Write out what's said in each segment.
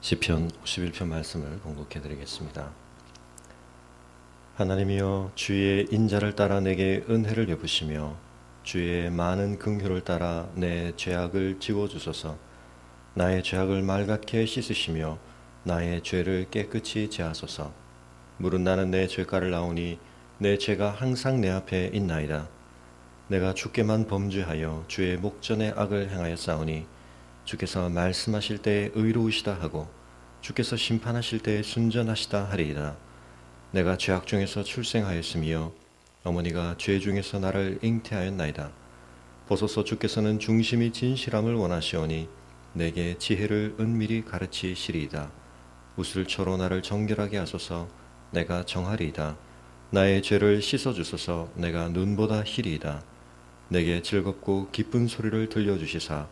시편 51편 말씀을 봉독해 드리겠습니다. 하나님이여, 주의 인자를 따라 내게 은혜를 베푸시며 주의 많은 긍휼을 따라 내 죄악을 지워주소서. 나의 죄악을 맑게 씻으시며 나의 죄를 깨끗이 제하소서. 물은 나는 내 죄가를 나오니 내 죄가 항상 내 앞에 있나이다. 내가 주께만 범죄하여 주의 목전에 악을 행하였사오니 주께서 말씀하실 때에 의로우시다 하고 주께서 심판하실 때에 순전하시다 하리이다. 내가 죄악 중에서 출생하였으며 어머니가 죄 중에서 나를 잉태하였나이다. 보소서, 주께서는 중심이 진실함을 원하시오니 내게 지혜를 은밀히 가르치시리이다. 우슬초로 나를 정결하게 하소서. 내가 정하리이다. 나의 죄를 씻어주소서. 내가 눈보다 희리이다. 내게 즐겁고 기쁜 소리를 들려주시사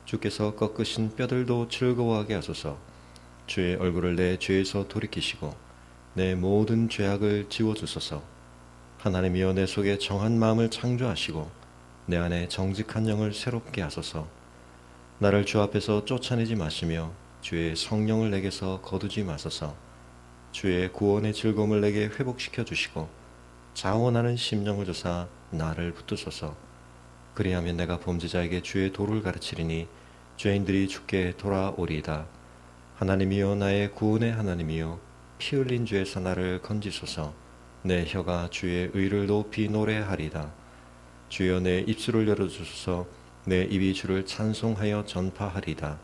주께서 꺾으신 뼈들도 즐거워하게 하소서. 주의 얼굴을 내 죄에서 돌이키시고 내 모든 죄악을 지워주소서. 하나님이여, 내 속에 정한 마음을 창조하시고 내 안에 정직한 영을 새롭게 하소서. 나를 주 앞에서 쫓아내지 마시며 주의 성령을 내게서 거두지 마소서. 주의 구원의 즐거움을 내게 회복시켜 주시고 자원하는 심령을 주사 나를 붙드소서. 그리하면 내가 범죄자에게 주의 도를 가르치리니 죄인들이 주께 돌아오리이다. 하나님이여, 나의 구원의 하나님이여, 피 흘린 죄에서 나를 건지소서. 내 혀가 주의 의를 높이 노래하리이다. 주여, 내 입술을 열어주소서. 내 입이 주를 찬송하여 전파하리이다.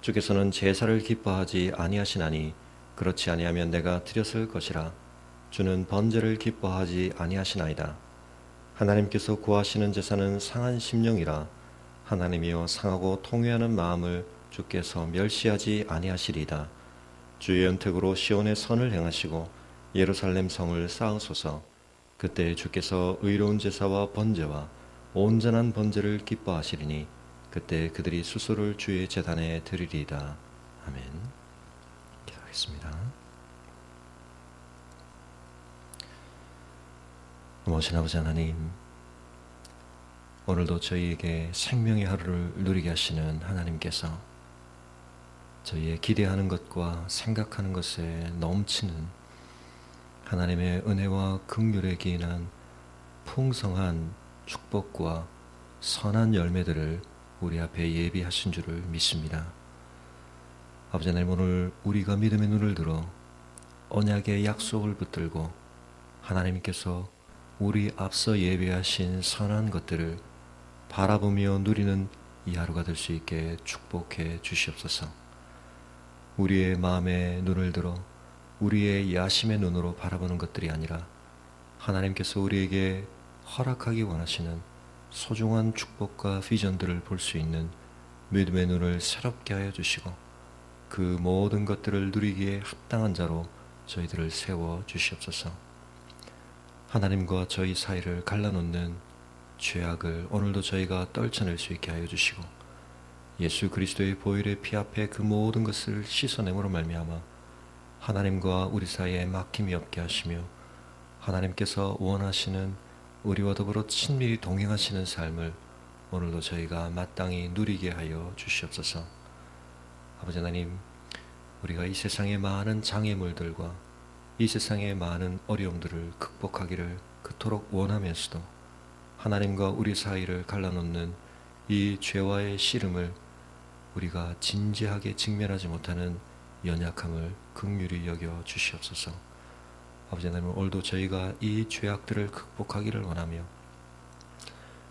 주께서는 제사를 기뻐하지 아니하시나니 그렇지 아니하면 내가 드렸을 것이라. 주는 번제를 기뻐하지 아니하시나이다. 하나님께서 구하시는 제사는 상한 심령이라. 하나님이여, 상하고 통회하는 마음을 주께서 멸시하지 아니하시리이다. 주의 은택으로 시온의 선을 행하시고 예루살렘 성을 쌓으소서. 그때 주께서 의로운 제사와 번제와 온전한 번제를 기뻐하시리니 그때 그들이 수소를 주의 제단에 드리리이다. 아멘. 기도하겠습니다. 모신 아버지 하나님, 오늘도 저희에게 생명의 하루를 누리게 하시는 하나님께서 저희의 기대하는 것과 생각하는 것에 넘치는 하나님의 은혜와 긍휼에 기인한 풍성한 축복과 선한 열매들을 우리 앞에 예비하신 줄을 믿습니다. 아버지 하나님, 오늘 우리가 믿음의 눈을 들어 언약의 약속을 붙들고 하나님께서 우리 앞서 예배하신 선한 것들을 바라보며 누리는 이 하루가 될 수 있게 축복해 주시옵소서. 우리의 마음의 눈을 들어 우리의 야심의 눈으로 바라보는 것들이 아니라 하나님께서 우리에게 허락하기 원하시는 소중한 축복과 비전들을 볼 수 있는 믿음의 눈을 새롭게 하여 주시고 그 모든 것들을 누리기에 합당한 자로 저희들을 세워 주시옵소서. 하나님과 저희 사이를 갈라놓는 죄악을 오늘도 저희가 떨쳐낼 수 있게 하여 주시고 예수 그리스도의 보혈의 피 앞에 그 모든 것을 씻어냄으로 말미암아 하나님과 우리 사이에 막힘이 없게 하시며 하나님께서 원하시는 우리와 더불어 친밀히 동행하시는 삶을 오늘도 저희가 마땅히 누리게 하여 주시옵소서. 아버지 하나님, 우리가 이 세상의 많은 장애물들과 이 세상의 많은 어려움들을 극복하기를 그토록 원하면서도 하나님과 우리 사이를 갈라놓는 이 죄와의 씨름을 우리가 진지하게 직면하지 못하는 연약함을 긍휼히 여겨 주시옵소서. 아버지 하나님, 오늘도 저희가 이 죄악들을 극복하기를 원하며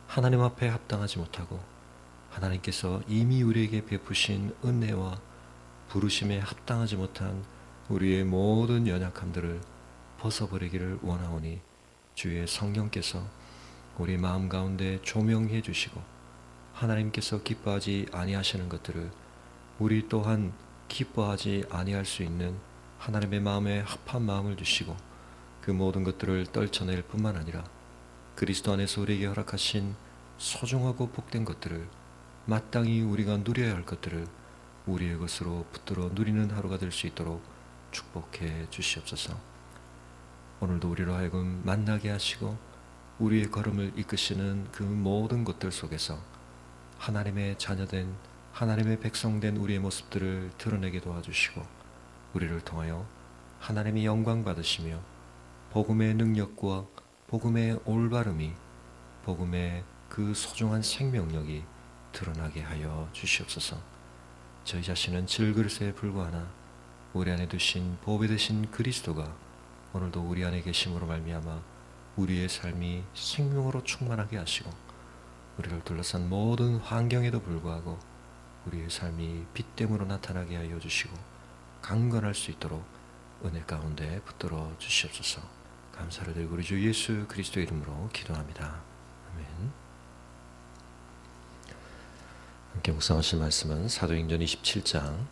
하나님 앞에 합당하지 못하고 하나님께서 이미 우리에게 베푸신 은혜와 부르심에 합당하지 못한 우리의 모든 연약함들을 벗어버리기를 원하오니 주의 성령께서 우리 마음 가운데 조명해 주시고 하나님께서 기뻐하지 아니하시는 것들을 우리 또한 기뻐하지 아니할 수 있는 하나님의 마음에 합한 마음을 주시고 그 모든 것들을 떨쳐낼 뿐만 아니라 그리스도 안에서 우리에게 허락하신 소중하고 복된 것들을 마땅히 우리가 누려야 할 것들을 우리의 것으로 붙들어 누리는 하루가 될 수 있도록 축복해 주시옵소서. 오늘도 우리로 하여금 만나게 하시고 우리의 걸음을 이끄시는 그 모든 것들 속에서 하나님의 자녀된 하나님의 백성된 우리의 모습들을 드러내게 도와주시고 우리를 통하여 하나님이 영광 받으시며 복음의 능력과 복음의 올바름이 복음의 그 소중한 생명력이 드러나게 하여 주시옵소서. 저희 자신은 질그릇에 불과하나 우리 안에 두신 보배 되신 그리스도가 오늘도 우리 안에 계심으로 말미암아 우리의 삶이 생명으로 충만하게 하시고 우리를 둘러싼 모든 환경에도 불구하고 우리의 삶이 빛됨으로 나타나게 하여 주시고 강건할 수 있도록 은혜 가운데 붙들어 주시옵소서. 감사를 드리고 우리 주 예수 그리스도의 이름으로 기도합니다. 아멘. 함께 묵상하실 말씀은 사도행전 27장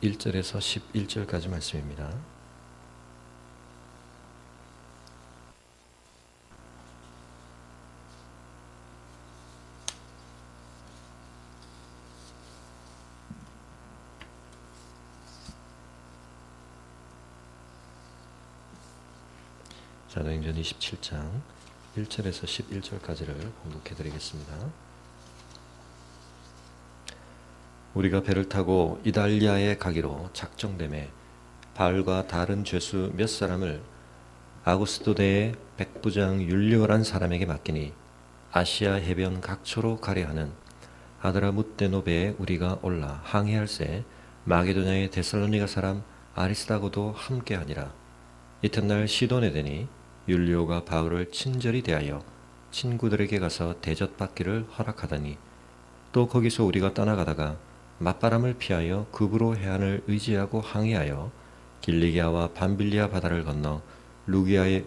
1절에서 11절까지 말씀입니다. 사도행전 27장 1절에서 11절까지를 봉독해 드리겠습니다. 우리가 배를 타고 이달리아에 가기로 작정되매 바울과 다른 죄수 몇 사람을 아구스도대의 백부장 율리오란 사람에게 맡기니 아시아 해변 각초로 가려 하는 아드라무떼노베에 우리가 올라 항해할새 마게도냐의 데살로니가 사람 아리스다고도 함께하니라. 이튿날 시돈에 되니 율리오가 바울을 친절히 대하여 친구들에게 가서 대접받기를 허락하더니 또 거기서 우리가 떠나가다가 맞바람을 피하여 급으로 해안을 의지하고 항해하여 길리기아와 밤빌리아 바다를 건너 루기아의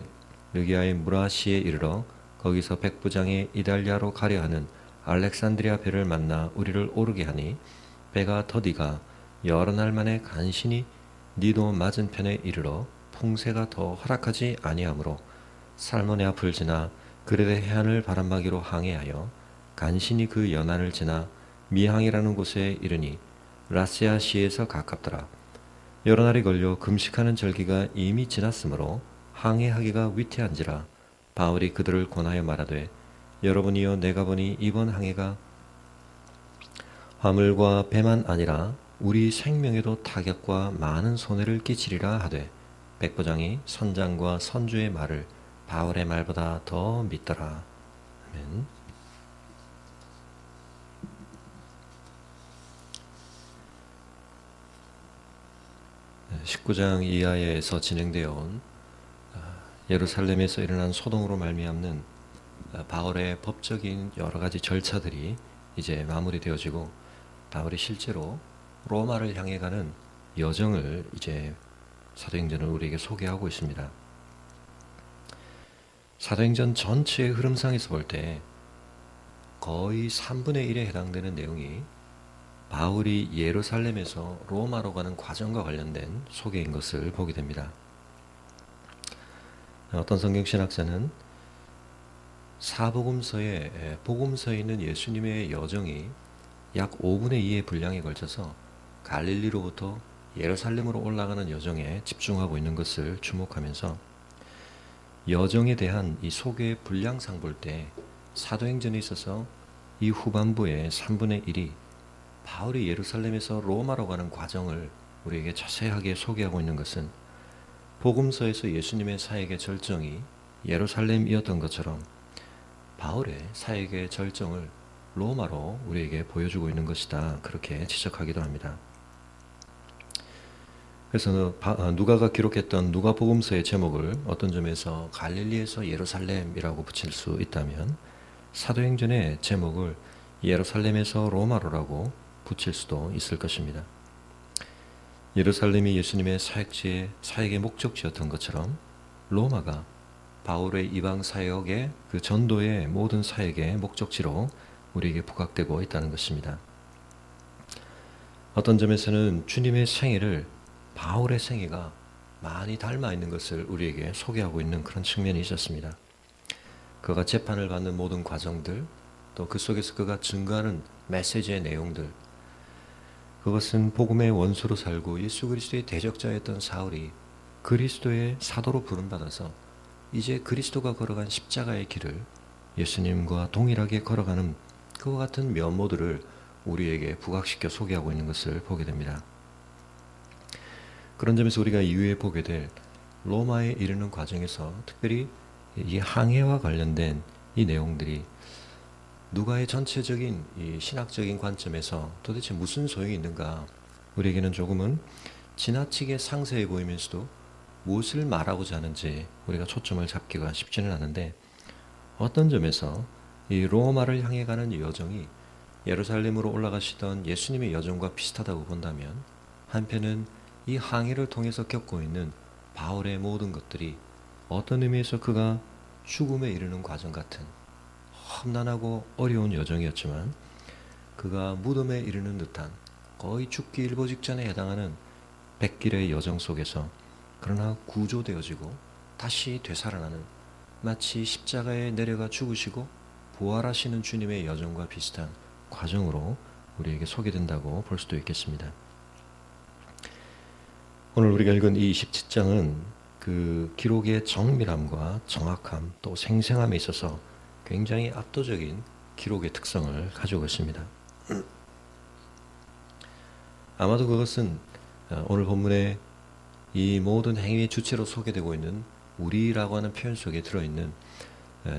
무라시에 이르러 거기서 백부장의 이달리아로 가려 하는 알렉산드리아 배를 만나 우리를 오르게 하니 배가 더디가 여러 날 만에 간신히 니도 맞은편에 이르러 풍세가 더 허락하지 아니하므로 살몬의 앞을 지나 그레데 해안을 바람막이로 항해하여 간신히 그 연안을 지나 미항이라는 곳에 이르니 라시아 시에서 가깝더라. 여러 날이 걸려 금식하는 절기가 이미 지났으므로 항해하기가 위태한지라 바울이 그들을 권하여 말하되 여러분이여 내가 보니 이번 항해가 화물과 배만 아니라 우리 생명에도 타격과 많은 손해를 끼치리라 하되 백부장이 선장과 선주의 말을 바울의 말보다 더 믿더라. 아멘. 19장 이하에서 진행되어 온 예루살렘에서 일어난 소동으로 말미암는 바울의 법적인 여러 가지 절차들이 이제 마무리되어지고 바울이 실제로 로마를 향해 가는 여정을 이제 사도행전을 우리에게 소개하고 있습니다. 사도행전 전체의 흐름상에서 볼 때 거의 3분의 1에 해당되는 내용이 바울이 예루살렘에서 로마로 가는 과정과 관련된 소개인 것을 보게 됩니다. 어떤 성경신학자는 사복음서에 복음서에 있는 예수님의 여정이 약 5분의 2의 분량에 걸쳐서 갈릴리로부터 예루살렘으로 올라가는 여정에 집중하고 있는 것을 주목하면서 여정에 대한 이 소개의 분량상 볼 때 사도행전에 있어서 이 후반부의 3분의 1이 바울이 예루살렘에서 로마로 가는 과정을 우리에게 자세하게 소개하고 있는 것은 복음서에서 예수님의 사역의 절정이 예루살렘이었던 것처럼 바울의 사역의 절정을 로마로 우리에게 보여주고 있는 것이다. 그렇게 지적하기도 합니다. 그래서 누가가 기록했던 누가복음서의 제목을 어떤 점에서 갈릴리에서 예루살렘이라고 붙일 수 있다면 사도행전의 제목을 예루살렘에서 로마로라고 붙일 수도 있을 것입니다. 예루살렘이 예수님의 사역의 목적지였던 것처럼 로마가 바울의 이방 사역의 그 전도의 모든 사역의 목적지로 우리에게 부각되고 있다는 것입니다. 어떤 점에서는 주님의 생애를 바울의 생애가 많이 닮아 있는 것을 우리에게 소개하고 있는 그런 측면이 있었습니다. 그가 재판을 받는 모든 과정들, 또 그 속에서 그가 증거하는 메시지의 내용들, 그것은 복음의 원수로 살고 예수 그리스도의 대적자였던 사울이 그리스도의 사도로 부름받아서 이제 그리스도가 걸어간 십자가의 길을 예수님과 동일하게 걸어가는 그와 같은 면모들을 우리에게 부각시켜 소개하고 있는 것을 보게 됩니다. 그런 점에서 우리가 이후에 보게 될 로마에 이르는 과정에서 특별히 이 항해와 관련된 이 내용들이 누가의 전체적인 이 신학적인 관점에서 도대체 무슨 소용이 있는가, 우리에게는 조금은 지나치게 상세해 보이면서도 무엇을 말하고자 하는지 우리가 초점을 잡기가 쉽지는 않은데, 어떤 점에서 이 로마를 향해 가는 이 여정이 예루살렘으로 올라가시던 예수님의 여정과 비슷하다고 본다면, 한편은 이 항해를 통해서 겪고 있는 바울의 모든 것들이 어떤 의미에서 그가 죽음에 이르는 과정 같은 험난하고 어려운 여정이었지만, 그가 무덤에 이르는 듯한 거의 죽기 일보 직전에 해당하는 백길의 여정 속에서 그러나 구조되어지고 다시 되살아나는, 마치 십자가에 내려가 죽으시고 부활하시는 주님의 여정과 비슷한 과정으로 우리에게 소개된다고 볼 수도 있겠습니다. 오늘 우리가 읽은 이 27장은 그 기록의 정밀함과 정확함 또 생생함에 있어서 굉장히 압도적인 기록의 특성을 가지고 있습니다. 아마도 그것은 오늘 본문에 이 모든 행위의 주체로 소개되고 있는 우리라고 하는 표현 속에 들어있는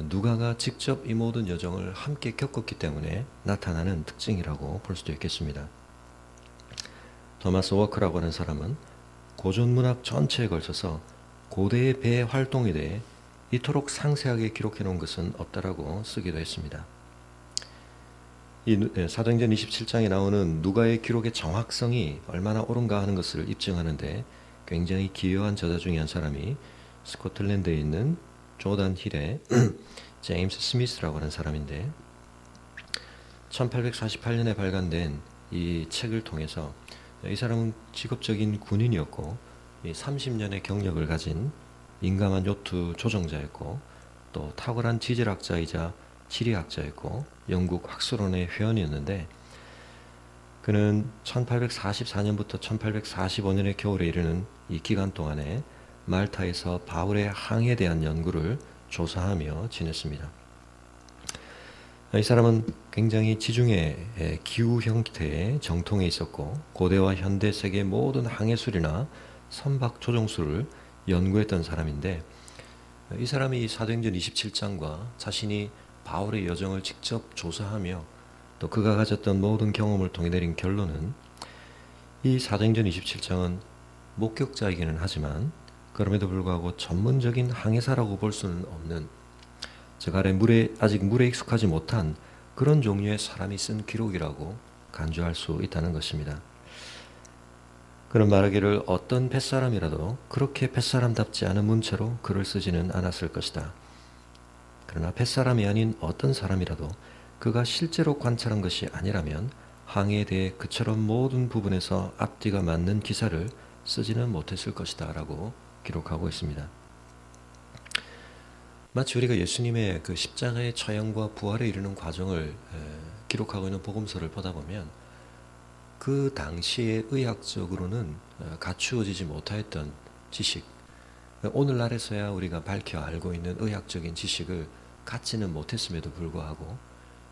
누가가 직접 이 모든 여정을 함께 겪었기 때문에 나타나는 특징이라고 볼 수도 있겠습니다. 토마스 워크라고 하는 사람은 고전문학 전체에 걸쳐서 고대의 배 활동에 대해 이토록 상세하게 기록해 놓은 것은 없다라고 쓰기도 했습니다. 이 사도행전 27장에 나오는 누가의 기록의 정확성이 얼마나 옳은가 하는 것을 입증하는데 굉장히 기여한 저자 중에 한 사람이 스코틀랜드에 있는 조단 힐의 제임스 스미스라고 하는 사람인데, 1848년에 발간된 이 책을 통해서 이 사람은 직업적인 군인이었고 30년의 경력을 가진 민감한 요트 조종자였고, 또 탁월한 지질학자이자 지리학자였고 영국 학술원의 회원이었는데, 그는 1844년부터 1845년의 겨울에 이르는 이 기간 동안에 말타에서 바울의 항해에 대한 연구를 조사하며 지냈습니다. 이 사람은 굉장히 지중해 기후 형태의 정통에 있었고 고대와 현대 세계 모든 항해술이나 선박 조종술을 연구했던 사람인데, 이 사람이 이 사도행전 27장과 자신이 바울의 여정을 직접 조사하며 또 그가 가졌던 모든 경험을 통해 내린 결론은, 이 사도행전 27장은 목격자이기는 하지만 그럼에도 불구하고 전문적인 항해사라고 볼 수는 없는, 즉 아직 물에 익숙하지 못한 그런 종류의 사람이 쓴 기록이라고 간주할 수 있다는 것입니다. 그는 말하기를 어떤 뱃사람이라도 그렇게 뱃사람답지 않은 문체로 글을 쓰지는 않았을 것이다. 그러나 뱃사람이 아닌 어떤 사람이라도 그가 실제로 관찰한 것이 아니라면 항해에 대해 그처럼 모든 부분에서 앞뒤가 맞는 기사를 쓰지는 못했을 것이다 라고 기록하고 있습니다. 마치 우리가 예수님의 그 십자가의 처형과 부활에 이르는 과정을 기록하고 있는 복음서를 보다 보면 그 당시에 의학적으로는 갖추어지지 못하였던 지식, 오늘날에서야 우리가 밝혀 알고 있는 의학적인 지식을 갖지는 못했음에도 불구하고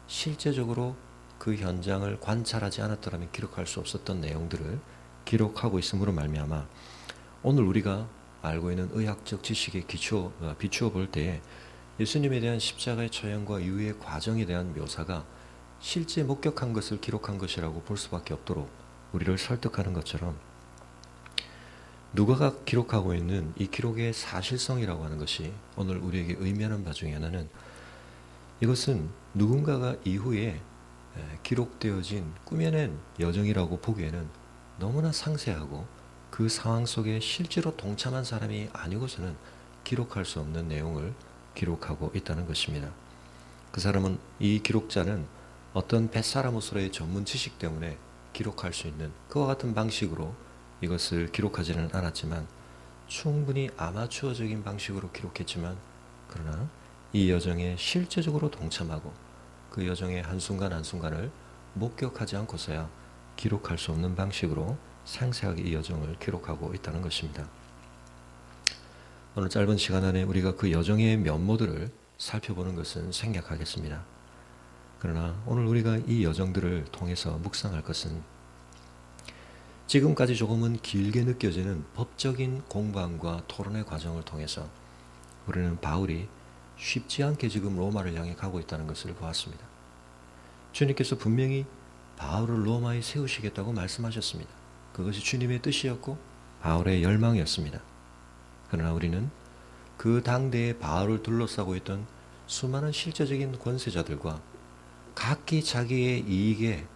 실제적으로 그 현장을 관찰하지 않았더라면 기록할 수 없었던 내용들을 기록하고 있음으로 말미암아 오늘 우리가 알고 있는 의학적 지식에 비추어 볼 때에 예수님에 대한 십자가의 처형과 이후의 과정에 대한 묘사가 실제 목격한 것을 기록한 것이라고 볼 수밖에 없도록 우리를 설득하는 것처럼, 누가가 기록하고 있는 이 기록의 사실성이라고 하는 것이 오늘 우리에게 의미하는 바 중에 하나는, 이것은 누군가가 이후에 기록되어진 꾸며낸 여정이라고 보기에는 너무나 상세하고 그 상황 속에 실제로 동참한 사람이 아니고서는 기록할 수 없는 내용을 기록하고 있다는 것입니다. 그 사람은, 이 기록자는 어떤 뱃사람으로서의 전문 지식 때문에 기록할 수 있는 그와 같은 방식으로 이것을 기록하지는 않았지만 충분히 아마추어적인 방식으로 기록했지만, 그러나 이 여정에 실제적으로 동참하고 그 여정의 한순간 한순간을 목격하지 않고서야 기록할 수 없는 방식으로 상세하게 이 여정을 기록하고 있다는 것입니다. 오늘 짧은 시간 안에 우리가 그 여정의 면모들을 살펴보는 것은 생략하겠습니다. 그러나 오늘 우리가 이 여정들을 통해서 묵상할 것은 지금까지 조금은 길게 느껴지는 법적인 공방과 토론의 과정을 통해서 우리는 바울이 쉽지 않게 지금 로마를 향해 가고 있다는 것을 보았습니다. 주님께서 분명히 바울을 로마에 세우시겠다고 말씀하셨습니다. 그것이 주님의 뜻이었고 바울의 열망이었습니다. 그러나 우리는 그 당대에 바울을 둘러싸고 있던 수많은 실제적인 권세자들과 각기 자기의 이익에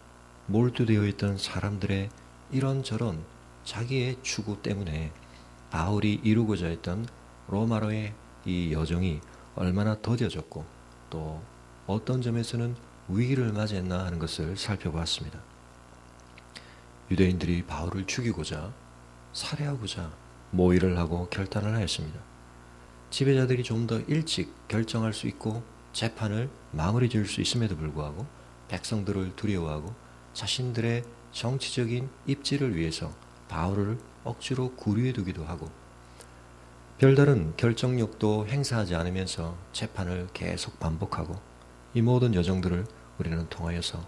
몰두되어 있던 사람들의 이런저런 자기의 추구 때문에 바울이 이루고자 했던 로마로의 이 여정이 얼마나 더뎌졌고 또 어떤 점에서는 위기를 맞이했나 하는 것을 살펴보았습니다. 유대인들이 바울을 죽이고자 살해하고자 모의를 하고 결단을 하였습니다. 지배자들이 좀 더 일찍 결정할 수 있고 재판을 마무리 지을 수 있음에도 불구하고 백성들을 두려워하고 자신들의 정치적인 입지를 위해서 바울을 억지로 구류해 두기도 하고 별다른 결정력도 행사하지 않으면서 재판을 계속 반복하고 이 모든 여정들을 우리는 통하여서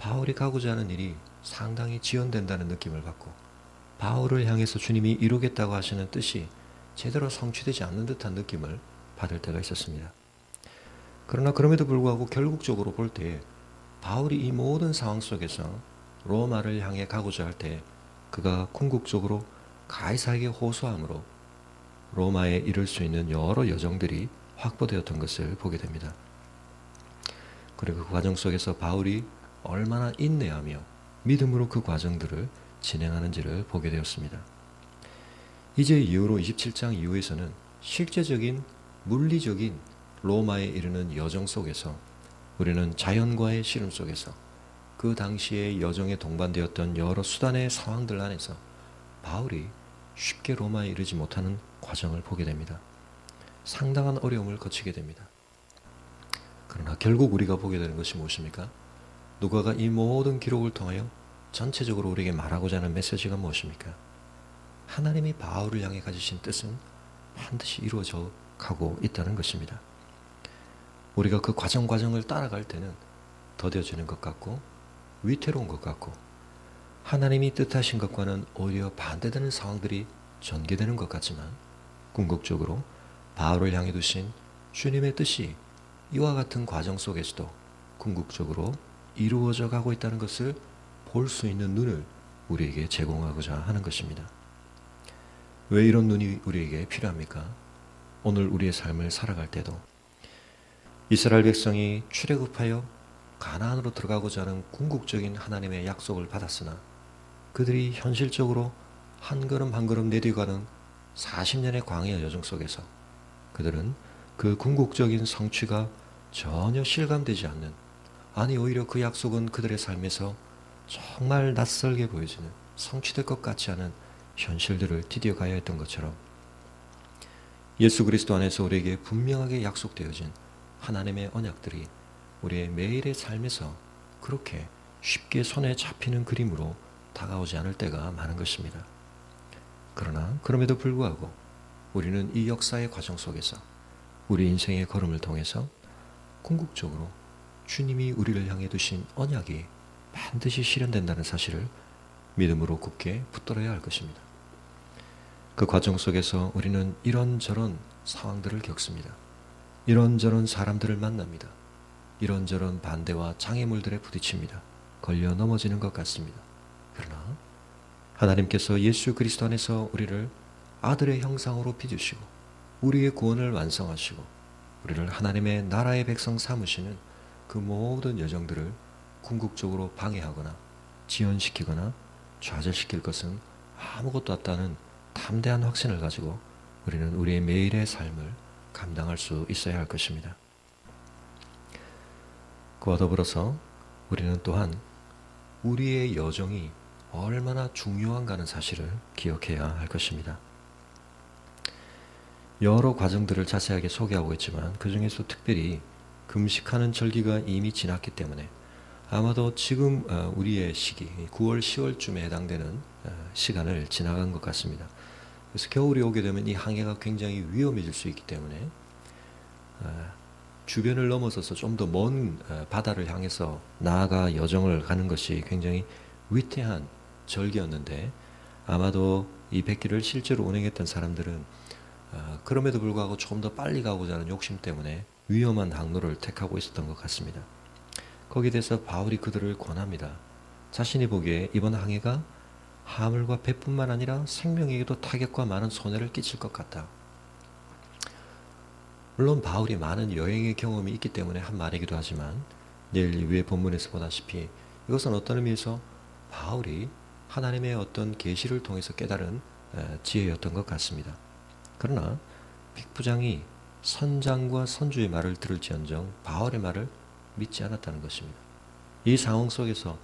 바울이 가고자 하는 일이 상당히 지연된다는 느낌을 받고 바울을 향해서 주님이 이루겠다고 하시는 뜻이 제대로 성취되지 않는 듯한 느낌을 받을 때가 있었습니다. 그러나 그럼에도 불구하고 결국적으로 볼 때 바울이 이 모든 상황 속에서 로마를 향해 가고자 할 때 그가 궁극적으로 가이사에게 호소함으로 로마에 이를 수 있는 여러 여정들이 확보되었던 것을 보게 됩니다. 그리고 그 과정 속에서 바울이 얼마나 인내하며 믿음으로 그 과정들을 진행하는지를 보게 되었습니다. 이제 이후로 27장 이후에서는 실제적인 물리적인 로마에 이르는 여정 속에서 우리는 자연과의 씨름 속에서 그 당시의 여정에 동반되었던 여러 수단의 상황들 안에서 바울이 쉽게 로마에 이르지 못하는 과정을 보게 됩니다. 상당한 어려움을 거치게 됩니다. 그러나 결국 우리가 보게 되는 것이 무엇입니까? 누가가 이 모든 기록을 통하여 전체적으로 우리에게 말하고자 하는 메시지가 무엇입니까? 하나님이 바울을 향해 가지신 뜻은 반드시 이루어져 가고 있다는 것입니다. 우리가 그 과정을 따라갈 때는 더뎌지는 것 같고 위태로운 것 같고 하나님이 뜻하신 것과는 오히려 반대되는 상황들이 전개되는 것 같지만 궁극적으로 바울을 향해 두신 주님의 뜻이 이와 같은 과정 속에서도 궁극적으로 이루어져 가고 있다는 것을 볼 수 있는 눈을 우리에게 제공하고자 하는 것입니다. 왜 이런 눈이 우리에게 필요합니까? 오늘 우리의 삶을 살아갈 때도 이스라엘 백성이 출애굽하여 가나안으로 들어가고자 하는 궁극적인 하나님의 약속을 받았으나 그들이 현실적으로 한 걸음 한 걸음 내려가는 40년의 광야 여정 속에서 그들은 그 궁극적인 성취가 전혀 실감되지 않는, 아니 오히려 그 약속은 그들의 삶에서 정말 낯설게 보여지는, 성취될 것 같지 않은 현실들을 디뎌가야 했던 것처럼 예수 그리스도 안에서 우리에게 분명하게 약속되어진 하나님의 언약들이 우리의 매일의 삶에서 그렇게 쉽게 손에 잡히는 그림으로 다가오지 않을 때가 많은 것입니다. 그러나 그럼에도 불구하고 우리는 이 역사의 과정 속에서 우리 인생의 걸음을 통해서 궁극적으로 주님이 우리를 향해 두신 언약이 반드시 실현된다는 사실을 믿음으로 굳게 붙들어야 할 것입니다. 그 과정 속에서 우리는 이런저런 상황들을 겪습니다. 이런저런 사람들을 만납니다. 이런저런 반대와 장애물들에 부딪힙니다. 걸려 넘어지는 것 같습니다. 그러나 하나님께서 예수 그리스도 안에서 우리를 아들의 형상으로 빚으시고 우리의 구원을 완성하시고 우리를 하나님의 나라의 백성 삼으시는 그 모든 여정들을 궁극적으로 방해하거나 지연시키거나 좌절시킬 것은 아무것도 없다는 담대한 확신을 가지고 우리는 우리의 매일의 삶을 감당할 수 있어야 할 것입니다. 그와 더불어서 우리는 또한 우리의 여정이 얼마나 중요한가는 사실을 기억해야 할 것입니다. 여러 과정들을 자세하게 소개하고 있지만 그 중에서 특별히 금식하는 절기가 이미 지났기 때문에 아마도 지금 우리의 시기 9월 10월쯤에 해당되는 시간을 지나간 것 같습니다. 그래서 겨울이 오게 되면 이 항해가 굉장히 위험해질 수 있기 때문에 주변을 넘어서서 좀 더 먼 바다를 향해서 나아가 여정을 가는 것이 굉장히 위태한 절기였는데, 아마도 이 백기를 실제로 운행했던 사람들은 그럼에도 불구하고 조금 더 빨리 가고자 하는 욕심 때문에 위험한 항로를 택하고 있었던 것 같습니다. 거기에 대해서 바울이 그들을 권합니다. 자신이 보기에 이번 항해가 하물과 배뿐만 아니라 생명에게도 타격과 많은 손해를 끼칠 것 같다. 물론 바울이 많은 여행의 경험이 있기 때문에 한 말이기도 하지만, 내일 위의 본문에서 보다시피 이것은 어떤 의미에서 바울이 하나님의 어떤 계시를 통해서 깨달은 지혜였던 것 같습니다. 그러나 백부장이 선장과 선주의 말을 들을지언정 바울의 말을 믿지 않았다는 것입니다. 이 상황 속에서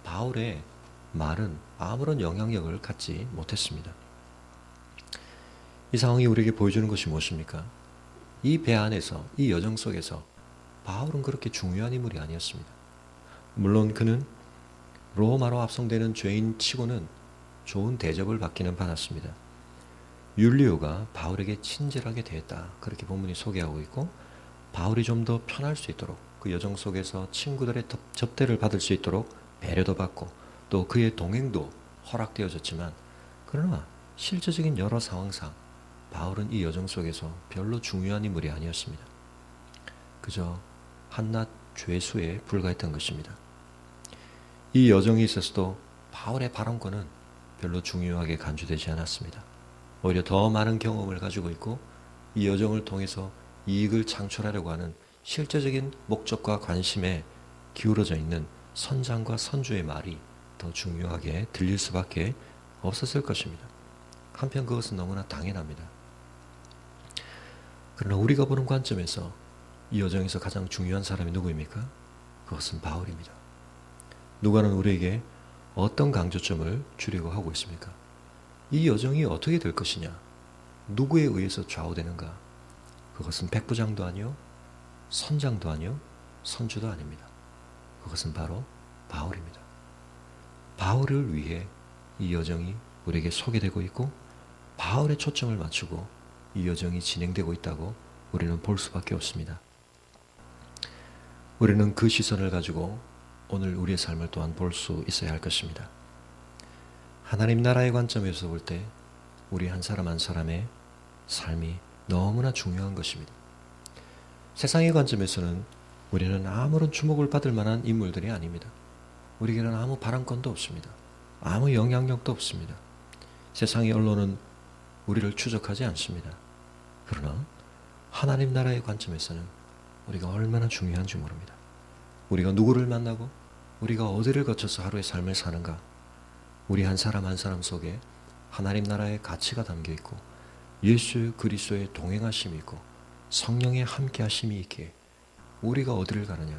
바울의 말은 아무런 영향력을 갖지 못했습니다. 이 상황이 우리에게 보여주는 것이 무엇입니까? 이 배 안에서, 이 여정 속에서 바울은 그렇게 중요한 인물이 아니었습니다. 물론 그는 로마로 합성되는 죄인 치고는 좋은 대접을 받기는 받았습니다. 율리오가 바울에게 친절하게 대했다, 그렇게 본문이 소개하고 있고, 바울이 좀 더 편할 수 있도록 그 여정 속에서 친구들의 접대를 받을 수 있도록 배려도 받고 또 그의 동행도 허락되어졌지만, 그러나 실제적인 여러 상황상 바울은 이 여정 속에서 별로 중요한 인물이 아니었습니다. 그저 한낱 죄수에 불과했던 것입니다. 이 여정에 있어서도 바울의 발언권은 별로 중요하게 간주되지 않았습니다. 오히려 더 많은 경험을 가지고 있고 이 여정을 통해서 이익을 창출하려고 하는 실제적인 목적과 관심에 기울어져 있는 선장과 선주의 말이 더 중요하게 들릴 수밖에 없었을 것입니다. 한편 그것은 너무나 당연합니다. 그러나 우리가 보는 관점에서 이 여정에서 가장 중요한 사람이 누구입니까? 그것은 바울입니다. 누가는 우리에게 어떤 강조점을 주려고 하고 있습니까? 이 여정이 어떻게 될 것이냐? 누구에 의해서 좌우되는가? 그것은 백부장도 아니요, 선장도 아니요, 선주도 아닙니다. 그것은 바로 바울입니다. 바울을 위해 이 여정이 우리에게 소개되고 있고, 바울의 초점을 맞추고 이 여정이 진행되고 있다고 우리는 볼 수밖에 없습니다. 우리는 그 시선을 가지고 오늘 우리의 삶을 또한 볼 수 있어야 할 것입니다. 하나님 나라의 관점에서 볼 때 우리 한 사람 한 사람의 삶이 너무나 중요한 것입니다. 세상의 관점에서는 우리는 아무런 주목을 받을 만한 인물들이 아닙니다. 우리에게는 아무 발언권도 없습니다. 아무 영향력도 없습니다. 세상의 언론은 우리를 추적하지 않습니다. 그러나 하나님 나라의 관점에서는 우리가 얼마나 중요한지 모릅니다. 우리가 누구를 만나고 우리가 어디를 거쳐서 하루의 삶을 사는가, 우리 한 사람 한 사람 속에 하나님 나라의 가치가 담겨 있고 예수 그리스도의 동행하심이 있고 성령의 함께하심이 있기에 우리가 어디를 가느냐,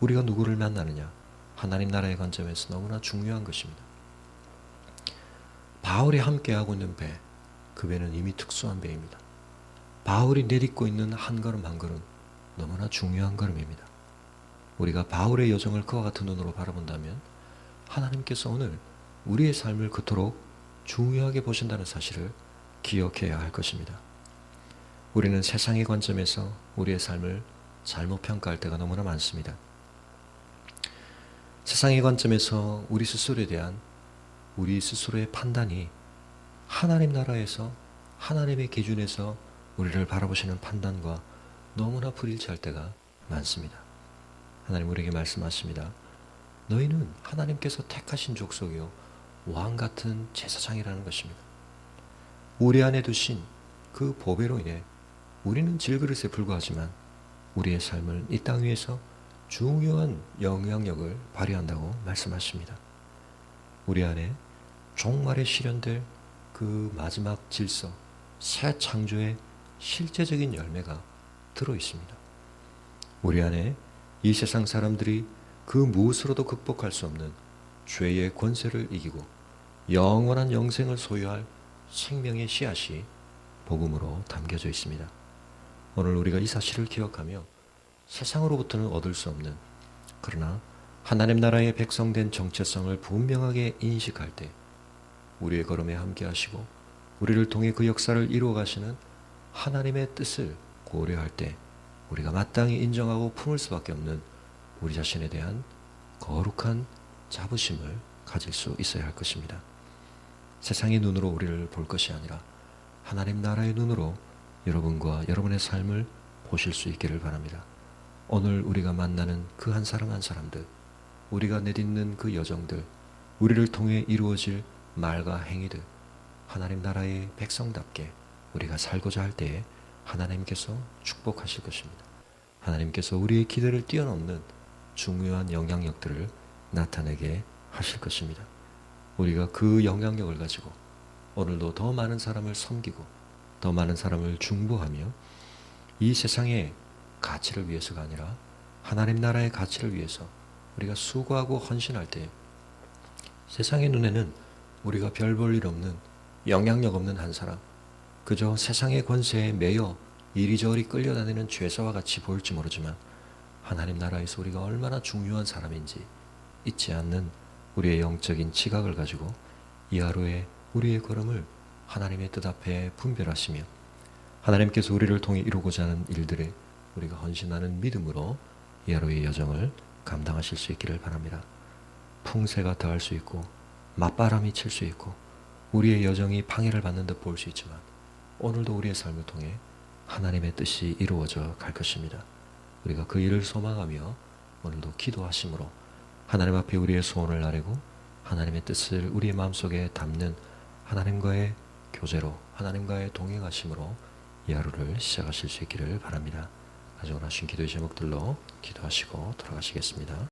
우리가 누구를 만나느냐, 하나님 나라의 관점에서 너무나 중요한 것입니다. 바울이 함께하고 있는 배, 그 배는 이미 특수한 배입니다. 바울이 내딛고 있는 한 걸음 한 걸음 너무나 중요한 걸음입니다. 우리가 바울의 여정을 그와 같은 눈으로 바라본다면 하나님께서 오늘 우리의 삶을 그토록 중요하게 보신다는 사실을 기억해야 할 것입니다. 우리는 세상의 관점에서 우리의 삶을 잘못 평가할 때가 너무나 많습니다. 세상의 관점에서 우리 스스로에 대한 우리 스스로의 판단이 하나님 나라에서 하나님의 기준에서 우리를 바라보시는 판단과 너무나 불일치할 때가 많습니다. 하나님 우리에게 말씀하십니다. 너희는 하나님께서 택하신 족속이요 왕 같은 제사장이라는 것입니다. 우리 안에 두신 그 보배로 인해 우리는 질그릇에 불과하지만 우리의 삶을 이 땅 위에서 중요한 영향력을 발휘한다고 말씀하십니다. 우리 안에 종말에 실현될 그 마지막 질서, 새 창조의 실제적인 열매가 들어 있습니다. 우리 안에 이 세상 사람들이 그 무엇으로도 극복할 수 없는 죄의 권세를 이기고 영원한 영생을 소유할 생명의 씨앗이 복음으로 담겨져 있습니다. 오늘 우리가 이 사실을 기억하며 세상으로부터는 얻을 수 없는, 그러나 하나님 나라의 백성된 정체성을 분명하게 인식할 때 우리의 걸음에 함께 하시고 우리를 통해 그 역사를 이루어 가시는 하나님의 뜻을 고려할 때 우리가 마땅히 인정하고 품을 수밖에 없는 우리 자신에 대한 거룩한 자부심을 가질 수 있어야 할 것입니다. 세상의 눈으로 우리를 볼 것이 아니라 하나님 나라의 눈으로 여러분과 여러분의 삶을 보실 수 있기를 바랍니다. 오늘 우리가 만나는 그 한 사람 한 사람들, 우리가 내딛는 그 여정들, 우리를 통해 이루어질 말과 행위들, 하나님 나라의 백성답게 우리가 살고자 할 때에 하나님께서 축복하실 것입니다. 하나님께서 우리의 기대를 뛰어넘는 중요한 영향력들을 나타내게 하실 것입니다. 우리가 그 영향력을 가지고 오늘도 더 많은 사람을 섬기고 더 많은 사람을 중보하며 이 세상의 가치를 위해서가 아니라 하나님 나라의 가치를 위해서 우리가 수고하고 헌신할 때 세상의 눈에는 우리가 별 볼 일 없는 영향력 없는 한 사람, 그저 세상의 권세에 매여 이리저리 끌려다니는 죄사와 같이 보일지 모르지만 하나님 나라에서 우리가 얼마나 중요한 사람인지 잊지 않는 우리의 영적인 지각을 가지고 이 하루에 우리의 걸음을 하나님의 뜻 앞에 분별하시며 하나님께서 우리를 통해 이루고자 하는 일들에 우리가 헌신하는 믿음으로 이 하루의 여정을 감당하실 수 있기를 바랍니다. 풍세가 더할 수 있고 맞바람이 칠 수 있고 우리의 여정이 방해를 받는 듯 보일 수 있지만 오늘도 우리의 삶을 통해 하나님의 뜻이 이루어져 갈 것입니다. 우리가 그 일을 소망하며 오늘도 기도하심으로 하나님 앞에 우리의 소원을 아뢰고 하나님의 뜻을 우리의 마음속에 담는 하나님과의 교제로 하나님과의 동행하심으로 이 하루를 시작하실 수 있기를 바랍니다. 가져오신 기도의 제목들로 기도하시고 돌아가시겠습니다.